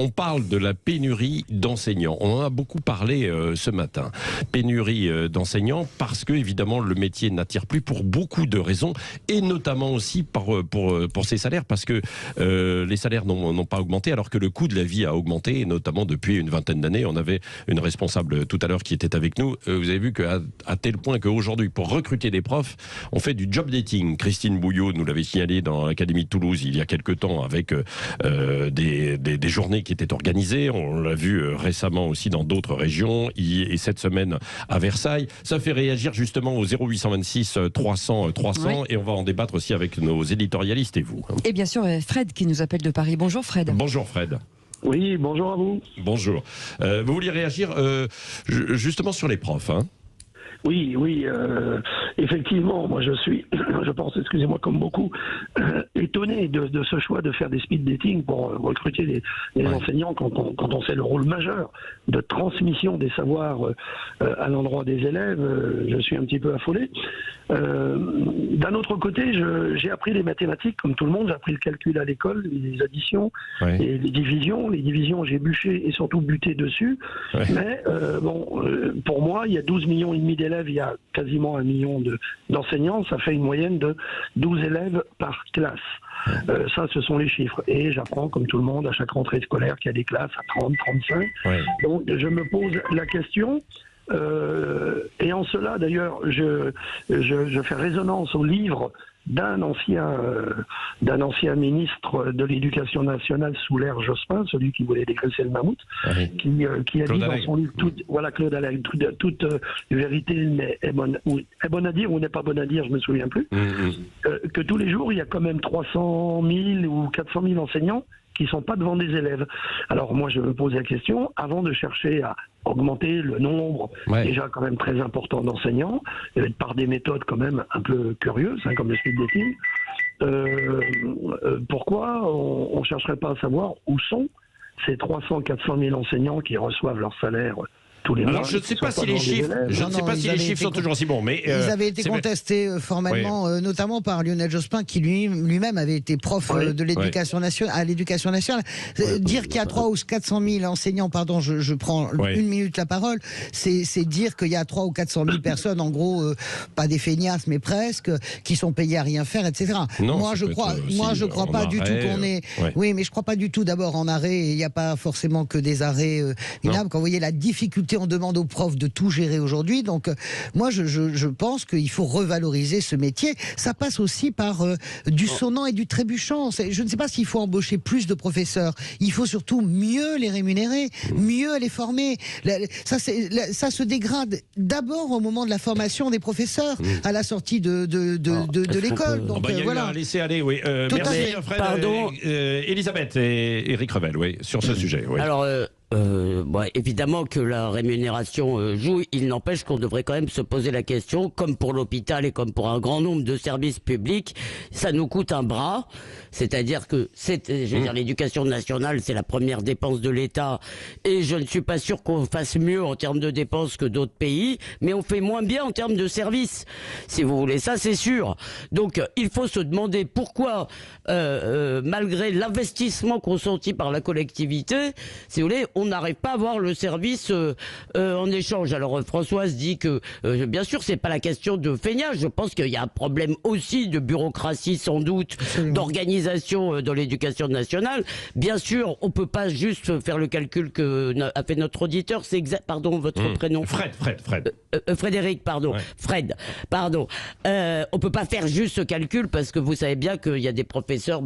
On parle de la pénurie d'enseignants. On en a beaucoup parlé ce matin. Pénurie d'enseignants parce que, évidemment, le métier n'attire plus pour beaucoup de raisons et notamment aussi pour ses salaires parce que les salaires n'ont pas augmenté alors que le coût de la vie a augmenté et notamment depuis une vingtaine d'années. On avait une responsable tout à l'heure qui était avec nous. Vous avez vu qu'à tel point qu'aujourd'hui, pour recruter des profs, on fait du job dating. Christine Bouillot nous l'avait signalé dans l'Académie de Toulouse il y a quelques temps avec des journées qui étaient organisées. On l'a vu récemment aussi dans d'autres régions et cette semaine à Versailles. Ça fait réagir justement au 0826 300 300 oui. Et on va en débattre aussi avec nos éditorialistes et vous. Et bien sûr Fred qui nous appelle de Paris. Bonjour Fred. Bonjour Fred. Oui, bonjour à vous. Bonjour. Vous vouliez réagir justement sur les profs, hein? Oui, effectivement, moi je pense, excusez-moi, comme beaucoup, étonné de ce choix de faire des speed dating pour recruter les enseignants quand on sait le rôle majeur de transmission des savoirs à l'endroit des élèves. Je suis un petit peu affolé. D'un autre côté, j'ai appris les mathématiques comme tout le monde, j'ai appris le calcul à l'école, les additions, et les divisions. Les divisions, j'ai bûché et surtout buté dessus. Mais pour moi, il y a 12 millions et demi d'élèves, il y a quasiment 1 million d'enseignants, ça fait une moyenne de 12 élèves par classe. Ça, ce sont les chiffres. Et j'apprends, comme tout le monde, à chaque rentrée scolaire qu'il y a des classes à 30, 35. Donc, je me pose la question. Et en cela, d'ailleurs, je fais résonance au livre d'un ancien ministre de l'Éducation nationale sous l'ère Jospin, celui qui voulait dégraisser le mammouth, qui a dit dans son livre, Claude Allègre, toute vérité est bonne à dire ou n'est pas bonne à dire, je me souviens plus, que tous les jours, il y a quand même 300 000 ou 400 000 enseignants qui ne sont pas devant des élèves. Alors moi, je me pose la question, avant de chercher à augmenter le nombre, déjà quand même très important d'enseignants, par des méthodes quand même un peu curieuses, comme le speed dating, pourquoi on ne chercherait pas à savoir où sont ces 300-400 000 enseignants qui reçoivent leur salaire tous les mois? Alors je ne sais pas si les chiffres sont toujours aussi bons, mais ils avaient été contestés formellement, notamment par Lionel Jospin, qui lui-même avait été prof de l'éducation nationale, à l'éducation nationale. Dire qu'il y a 300 ou 400 000 enseignants, pardon, je prends une minute la parole, c'est dire qu'il y a 300 ou 400 000 personnes, en gros, pas des feignasses, mais presque, qui sont payées à rien faire, etc. Moi, je crois pas du tout qu'on est. Oui, mais je crois pas du tout. D'abord, en arrêt, il n'y a pas forcément que des arrêts minables. Quand vous voyez la difficulté, on demande aux profs de tout gérer aujourd'hui. Donc, moi, je pense qu'il faut revaloriser ce métier. Ça passe aussi par du sonnant et du trébuchant. Je ne sais pas s'il faut embaucher plus de professeurs. Il faut surtout mieux les rémunérer, mieux les former. Ça se dégrade d'abord au moment de la formation des professeurs, à la sortie de l'école. Donc, voilà. Laissez aller, oui. Merci, Fred. Pardon. Elisabeth et Eric Revel, sur ce sujet. Oui. Alors, évidemment que la rémunération joue, il n'empêche qu'on devrait quand même se poser la question, comme pour l'hôpital et comme pour un grand nombre de services publics, ça nous coûte un bras, c'est-à-dire que l'éducation nationale, c'est la première dépense de l'État, et je ne suis pas sûr qu'on fasse mieux en termes de dépenses que d'autres pays, mais on fait moins bien en termes de services, si vous voulez, ça c'est sûr. Donc il faut se demander pourquoi, malgré l'investissement consenti par la collectivité, si vous voulez, on n'arrive pas à avoir le service en échange. Alors Françoise dit que bien sûr c'est pas la question de feignage, je pense qu'il y a un problème aussi de bureaucratie sans doute, d'organisation dans l'éducation nationale. Bien sûr on peut pas juste faire le calcul que a fait notre auditeur, c'est exact, pardon votre prénom Fred. Frédéric, pardon. Fred, pardon. On peut pas faire juste ce calcul parce que vous savez bien qu'il y a des professeurs,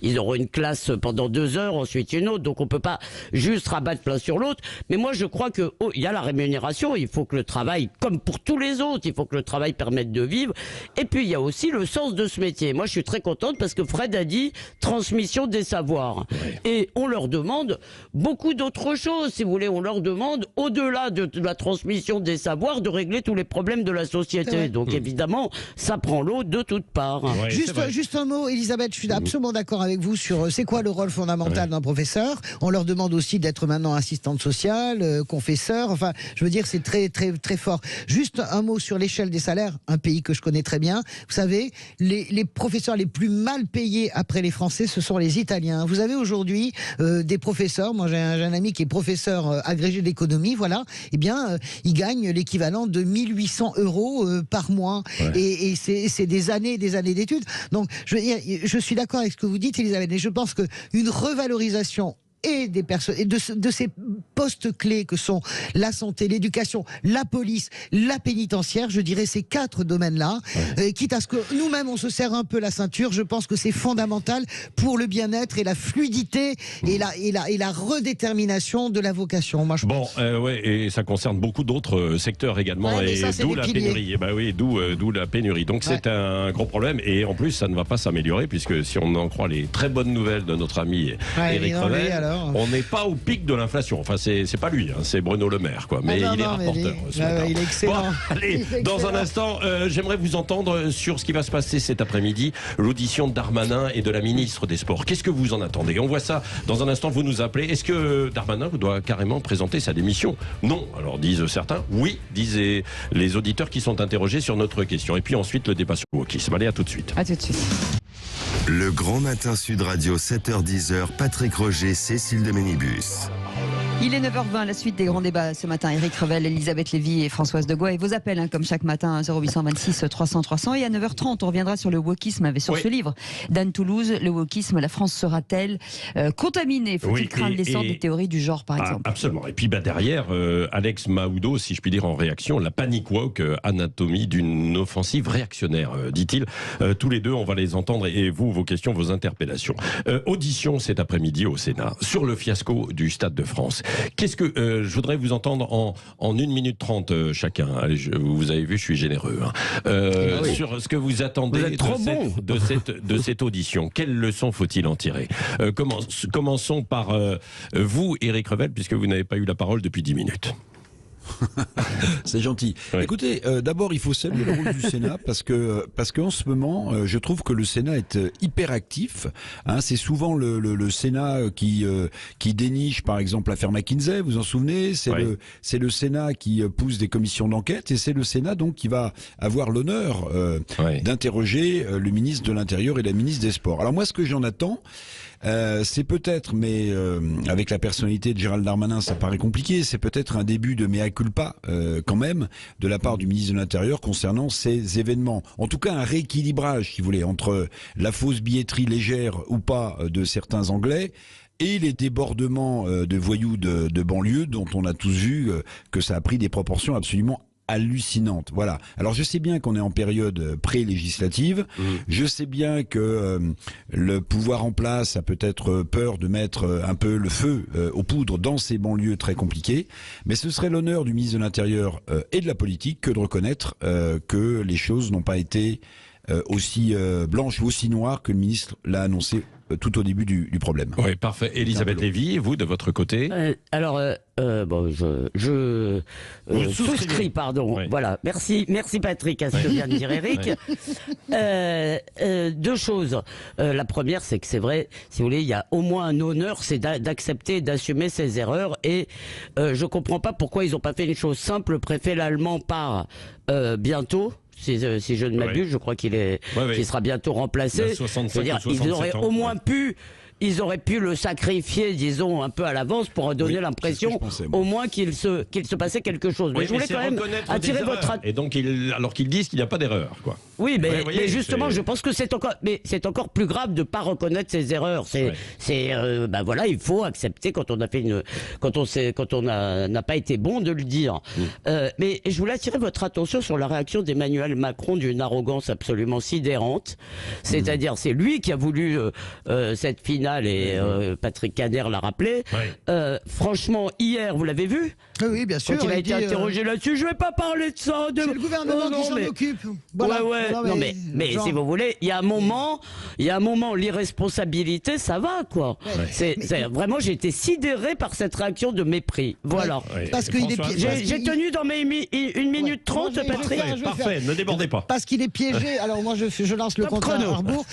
ils auront une classe pendant 2 heures, ensuite une autre, donc on peut pas juste rabattre l'un sur l'autre. Mais moi je crois que il y a la rémunération, il faut que le travail, comme pour tous les autres, il faut que le travail permette de vivre. Et puis il y a aussi le sens de ce métier. Moi je suis très contente parce que Fred a dit transmission des savoirs. Et on leur demande beaucoup d'autres choses, si vous voulez. On leur demande, au-delà de la transmission des savoirs, de régler tous les problèmes de la société. Donc évidemment, ça prend l'eau de toutes parts. Juste un mot, Elisabeth, je suis absolument d'accord avec vous sur c'est quoi le rôle fondamental d'un professeur. On leur demande aussi d'être être maintenant assistante sociale, confesseur. Enfin, je veux dire, c'est très, très, très fort. Juste un mot sur l'échelle des salaires, un pays que je connais très bien. Vous savez, les professeurs les plus mal payés après les Français, ce sont les Italiens. Vous avez aujourd'hui des professeurs. Moi, j'ai un ami qui est professeur agrégé d'économie. Voilà. Eh bien, il gagne l'équivalent de 1800 € par mois. Ouais. Et c'est des années d'études. Donc, je suis d'accord avec ce que vous dites, Elisabeth, mais je pense qu'une revalorisation et des personnes et de ces postes clés que sont la santé, l'éducation, la police, la pénitentiaire, je dirais ces 4 domaines-là, quitte à ce que nous-mêmes on se serre un peu la ceinture, je pense que c'est fondamental pour le bien-être et la fluidité et la redétermination de la vocation. Moi, je pense. Ouais, et ça concerne beaucoup d'autres secteurs également, et d'où la pénurie. D'où la pénurie. Donc c'est un gros problème, et en plus ça ne va pas s'améliorer, puisque si on en croit les très bonnes nouvelles de notre ami Éric Revel, on n'est pas au pic de l'inflation. Enfin, c'est pas lui, hein, c'est Bruno Le Maire, quoi. Mais il est rapporteur. Il est excellent. Bon, allez, dans un instant, j'aimerais vous entendre sur ce qui va se passer cet après-midi, l'audition de Darmanin et de la ministre des Sports. Qu'est-ce que vous en attendez? On voit ça dans un instant. Vous nous appelez. Est-ce que Darmanin doit carrément présenter sa démission? Non. Alors disent certains. Oui, disent les auditeurs qui sont interrogés sur notre question. Et puis ensuite le débat sur le wokisme. Allez, à tout de suite. À tout de suite. Le Grand Matin Sud Radio, 7h-10h, Patrick Roger, Cécile de Ménibus. Il est 9h20, la suite des grands débats ce matin. Éric Revel, Elisabeth Lévy et Françoise Degois. Et vos appels, comme chaque matin, 0826 300 300. Et à 9h30, on reviendra sur le wokisme, sur ce livre d'Anne Toulouse. Le wokisme, la France sera-t-elle contaminée? Faut-il craindre l'essor des théories du genre, par exemple? Absolument. Et puis derrière, Alex Mahoudeau, si je puis dire en réaction, la panic woke, anatomie d'une offensive réactionnaire, dit-il. Tous les deux, on va les entendre. Et vous, vos questions, vos interpellations. Audition cet après-midi au Sénat sur le fiasco du Stade de France. Qu'est-ce que je voudrais vous entendre en 1 minute 30 chacun. Allez, vous avez vu, je suis généreux. Sur ce que vous attendez de cette audition. Quelles leçons faut-il en tirer? Commençons par vous, Éric Revel, puisque vous n'avez pas eu la parole depuis 10 minutes. C'est gentil. Ouais. Écoutez, d'abord il faut saluer le rôle du Sénat parce qu'en ce moment, je trouve que le Sénat est hyper actif. Hein, c'est souvent le Sénat qui déniche, par exemple, l'affaire McKinsey. Vous en souvenez? C'est le Sénat qui pousse des commissions d'enquête, et c'est le Sénat donc qui va avoir l'honneur d'interroger le ministre de l'Intérieur et la ministre des Sports. Alors moi, ce que j'en attends, c'est peut-être, mais avec la personnalité de Gérald Darmanin, ça paraît compliqué, c'est peut-être un début de mea culpa quand même de la part du ministre de l'Intérieur concernant ces événements. En tout cas, un rééquilibrage, si vous voulez, entre la fausse billetterie légère ou pas de certains Anglais et les débordements de voyous de banlieue dont on a tous vu que ça a pris des proportions absolument hallucinante. Voilà. Alors je sais bien qu'on est en période pré-législative. Je sais bien que le pouvoir en place a peut-être peur de mettre un peu le feu aux poudres dans ces banlieues très compliquées. Mais ce serait l'honneur du ministre de l'Intérieur et de la politique que de reconnaître que les choses n'ont pas été aussi blanches ou aussi noires que le ministre l'a annoncé tout au début du problème. Oui, parfait. Elisabeth Lévy, et vous, de votre côté? Je souscris, pardon. Oui. Voilà. Merci Patrick, à ce que vient de dire Éric. Deux choses. La première, c'est que c'est vrai, si vous voulez, il y a au moins un honneur, c'est d'accepter, d'assumer ses erreurs. Et je comprends pas pourquoi ils n'ont pas fait une chose simple. Le préfet l'allemand part bientôt. Si je ne m'abuse, je crois qu'il sera bientôt remplacé. Ils auraient pu le sacrifier, disons, un peu à l'avance pour donner l'impression, au moins qu'il se passait quelque chose. Mais je voulais quand même attirer votre attention. Et donc, alors qu'ils disent qu'il n'y a pas d'erreur, quoi. Oui, mais justement, je pense que c'est encore plus grave de pas reconnaître ses erreurs. Voilà, il faut accepter quand on n'a pas été bon de le dire. Mais je voulais attirer votre attention sur la réaction d'Emmanuel Macron d'une arrogance absolument sidérante. C'est-à-dire, c'est lui qui a voulu cette finale. Et Patrick Kader l'a rappelé. Franchement, hier, vous l'avez vu? Oui, bien sûr. Quand il a été interrogé là-dessus, je vais pas parler de ça. C'est le gouvernement qui s'en occupe. Voilà. Mais si vous voulez, il y a un moment, l'irresponsabilité, ça va, quoi. Vraiment, j'ai été sidéré par cette réaction de mépris. Voilà. Parce qu'il est piégé. J'ai tenu dans mes 1 minute 30, Patrick. Parfait, ne débordez pas. Parce qu'il est piégé. Alors moi, je lance le compte à rebours.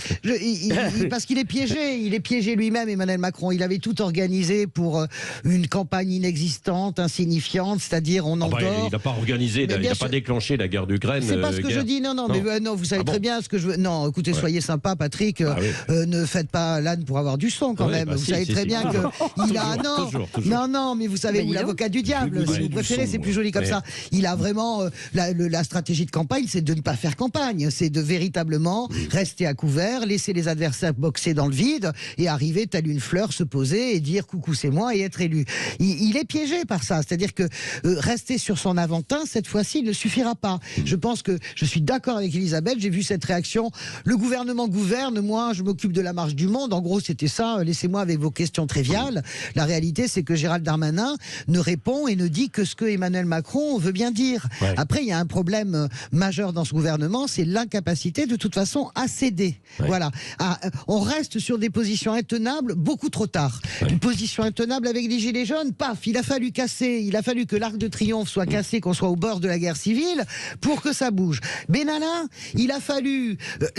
Parce qu'il est piégé. Il est piégé piégé lui-même, Emmanuel Macron. Il avait tout organisé pour une campagne inexistante, insignifiante, c'est-à-dire on endort. Il n'a pas organisé, il n'a pas déclenché la guerre d'Ukraine. C'est pas ce que je dis, non, mais non, vous savez très bien ce que je veux. Non, écoutez, soyez sympa, Patrick. Ne faites pas l'âne pour avoir du sang, quand même. Vous savez très bien qu'il a. Non, mais vous savez, vous l'avocat du diable, si vous préférez, c'est plus joli comme ça. Il a vraiment la stratégie de campagne, c'est de ne pas faire campagne, c'est de véritablement rester à couvert, laisser les adversaires boxer dans le vide et arriver telle une fleur se poser et dire coucou c'est moi et être élu. Il est piégé par ça, c'est-à-dire que rester sur son aventin cette fois-ci ne suffira pas. Je pense que je suis d'accord avec Elisabeth, j'ai vu cette réaction. Le gouvernement gouverne, moi je m'occupe de la marche du monde. En gros c'était ça, laissez-moi avec vos questions triviales. La réalité c'est que Gérald Darmanin ne répond et ne dit que ce que Emmanuel Macron veut bien dire. Après il y a un problème majeur dans ce gouvernement, c'est l'incapacité de toute façon à céder. Voilà. On reste sur des positions intenables beaucoup trop tard. Une position intenable avec les Gilets jaunes, paf, il a fallu casser, il a fallu que l'Arc de Triomphe soit cassé, qu'on soit au bord de la guerre civile pour que ça bouge. Benalla, il a fallu,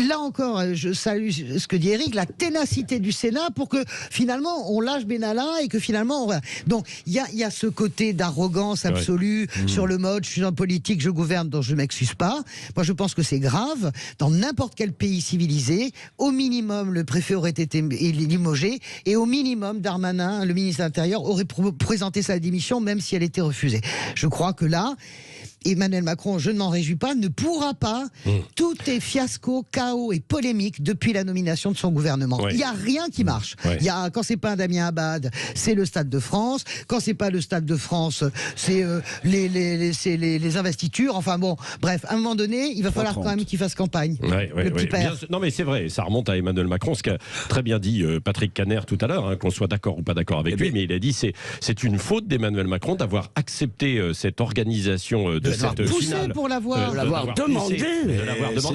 là encore, je salue ce que dit Eric, la ténacité du Sénat pour que finalement on lâche Benalla et que finalement donc il y a ce côté d'arrogance absolue sur le mode je suis en politique, je gouverne, dont je m'excuse pas. Moi je pense que c'est grave. Dans n'importe quel pays civilisé, au minimum le préfet aurait été limogé et au minimum Darmanin, le ministre de l'Intérieur, aurait présenté sa démission même si elle était refusée. Je crois que là, Emmanuel Macron, je ne m'en réjouis pas, ne pourra pas. Tout est fiasco, chaos et polémique depuis la nomination de son gouvernement. Il n'y a rien qui marche. Quand c'est pas un Damien Abad, c'est le Stade de France. Quand c'est pas le Stade de France, c'est les investitures. Enfin bon, bref, à un moment donné, il va falloir quand même qu'il fasse campagne. Le petit père. Non mais c'est vrai, ça remonte à Emmanuel Macron, ce qu'a très bien dit Patrick Caner tout à l'heure, qu'on soit d'accord ou pas d'accord avec lui, mais il a dit c'est une faute d'Emmanuel Macron d'avoir accepté cette organisation de cette finale, pour l'avoir demandé.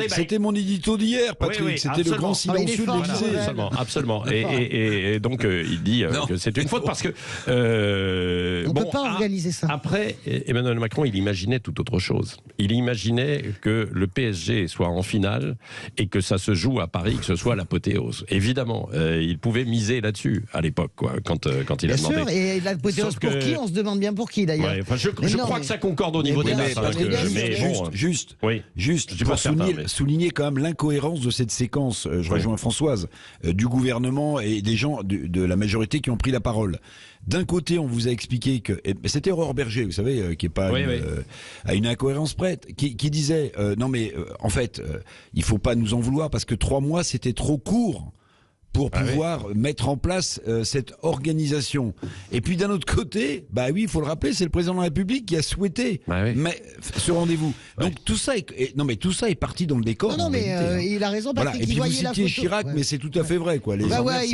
C'était mon édito d'hier, Patrick. C'était le grand silencieux de l'Élysée. Absolument. Et donc il dit que c'est une faute parce que on ne peut pas organiser ça. Après, Emmanuel Macron, il imaginait tout autre chose. Il imaginait que le PSG soit en finale et que ça se joue à Paris, que ce soit l'apothéose. Évidemment, il pouvait miser là-dessus à l'époque, quand il a demandé. Bien sûr, et l'apothéose pour qui ? On se demande bien pour qui d'ailleurs. Je crois que ça concorde au niveau des dates. Juste pour souligner quand même l'incohérence de cette séquence, je rejoins Françoise, du gouvernement et des gens de la majorité qui ont pris la parole. D'un côté, on vous a expliqué que c'était Aurore Berger, vous savez, qui est pas à une incohérence près, qui disait non mais en fait, il faut pas nous en vouloir parce que 3 mois c'était trop court pour pouvoir mettre en place cette organisation. Et puis d'un autre côté, il faut le rappeler, c'est le président de la République qui a souhaité ce rendez-vous. Donc tout ça est parti dans le décor. Non, mais il a raison, Patrick. Et puis vous citiez Chirac, mais c'est tout à fait vrai, quoi. Il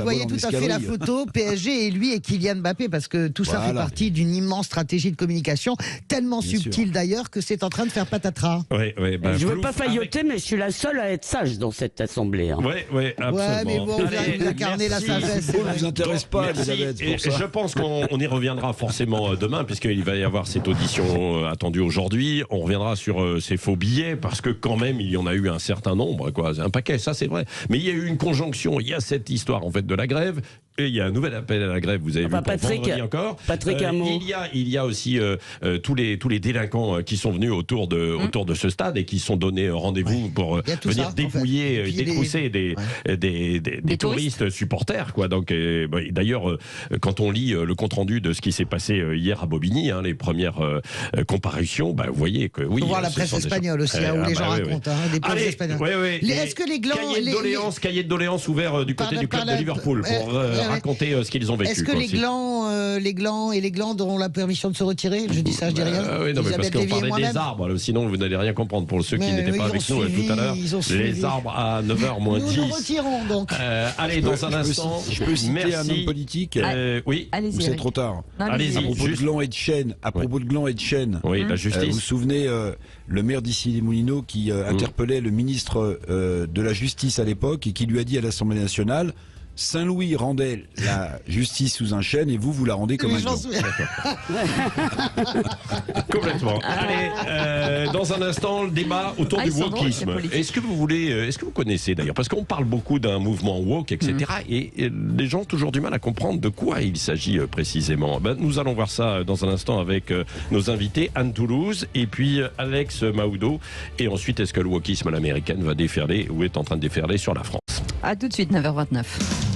voyait tout à fait la photo PSG et lui et Kylian Mbappé, parce que tout ça fait partie d'une immense stratégie de communication, tellement subtile d'ailleurs que c'est en train de faire patatras. Je veux pas failloter, mais je suis la seule à être sage dans cette assemblée. Oui, absolument. Mais bon, vous incarnez la sagesse. Ça ne vous intéresse pas, Elisabeth. Je pense qu'on y reviendra forcément demain, puisqu'il va y avoir cette audition attendue aujourd'hui. On reviendra sur ces faux billets, parce que quand même, il y en a eu un certain nombre, un paquet, ça c'est vrai. Mais il y a eu une conjonction, il y a cette histoire en fait de la grève. Et il y a un nouvel appel à la grève, vous avez vu, Patrick, vendredi encore. Patrick, un mot. Il y a aussi tous les délinquants qui sont venus autour de ce stade et qui sont donnés rendez-vous pour venir dépouiller, détrousser des touristes supporters, quoi. Donc, d'ailleurs, quand on lit le compte-rendu de ce qui s'est passé hier à Bobigny, les premières comparutions, vous voyez que oui. On voit la presse espagnole aussi, où les gens racontent, des presse espagnols. Est-ce que les glands... Cahier de doléances ouvert du côté du club de Liverpool pour raconter ce qu'ils ont vécu. Est-ce que les glands auront la permission de se retirer ? Je dis ça, je dis rien. Oui, non, mais parce qu'on parlait des arbres, sinon vous n'allez rien comprendre pour ceux qui n'étaient pas avec nous tout à l'heure. Les arbres à 9h moins 10. Nous nous retirons donc. Allez, dans un instant. Je peux citer un homme politique. Oui. Ou c'est trop tard. Allez-y. À propos de Gland et de Chêne. Oui, la justice. Vous vous souvenez, le maire d'Issy-les-Moulineaux qui interpellait le ministre de la Justice à l'époque et qui lui a dit à l'Assemblée nationale: Saint-Louis rendait la justice sous un chêne et vous la rendez comme un gland. Complètement. Allez, dans un instant, le débat autour du wokisme. Est-ce que vous connaissez d'ailleurs, parce qu'on parle beaucoup d'un mouvement woke, etc. Et les gens ont toujours du mal à comprendre de quoi il s'agit précisément. Nous allons voir ça dans un instant avec nos invités, Anne Toulouse et puis Alex Mahoudeau. Et ensuite, est-ce que le wokisme à l'américaine va déferler ou est en train de déferler sur la France? A tout de suite, 9h29.